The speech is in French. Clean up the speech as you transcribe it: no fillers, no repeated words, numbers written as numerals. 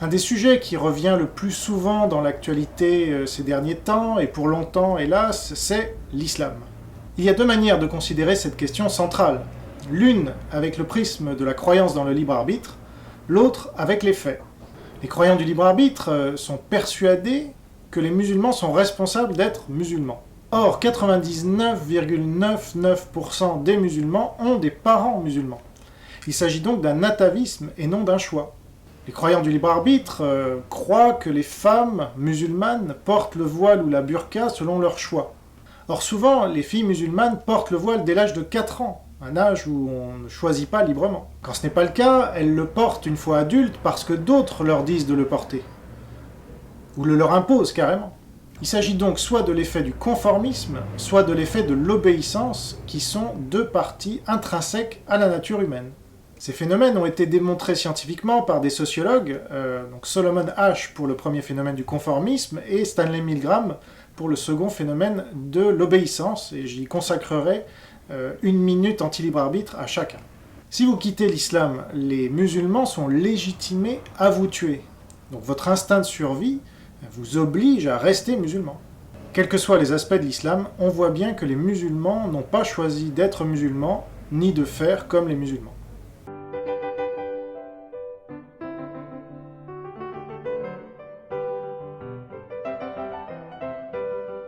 Un des sujets qui revient le plus souvent dans l'actualité ces derniers temps, et pour longtemps hélas, c'est l'islam. Il y a deux manières de considérer cette question centrale. L'une avec le prisme de la croyance dans le libre arbitre, l'autre avec les faits. Les croyants du libre arbitre sont persuadés que les musulmans sont responsables d'être musulmans. Or, 99,99% des musulmans ont des parents musulmans. Il s'agit donc d'un atavisme et non d'un choix. Les croyants du libre arbitre croient que les femmes musulmanes portent le voile ou la burqa selon leur choix. Or souvent, les filles musulmanes portent le voile dès l'âge de 4 ans, un âge où on ne choisit pas librement. Quand ce n'est pas le cas, elles le portent une fois adultes parce que d'autres leur disent de le porter, ou le leur imposent carrément. Il s'agit donc soit de l'effet du conformisme, soit de l'effet de l'obéissance, qui sont deux parties intrinsèques à la nature humaine. Ces phénomènes ont été démontrés scientifiquement par des sociologues, donc Solomon Asch pour le premier phénomène du conformisme et Stanley Milgram pour le second phénomène de l'obéissance, et j'y consacrerai 1 minute anti-libre arbitre à chacun. Si vous quittez l'islam, les musulmans sont légitimés à vous tuer. Donc votre instinct de survie vous oblige à rester musulman. Quels que soient les aspects de l'islam, on voit bien que les musulmans n'ont pas choisi d'être musulmans, ni de faire comme les musulmans.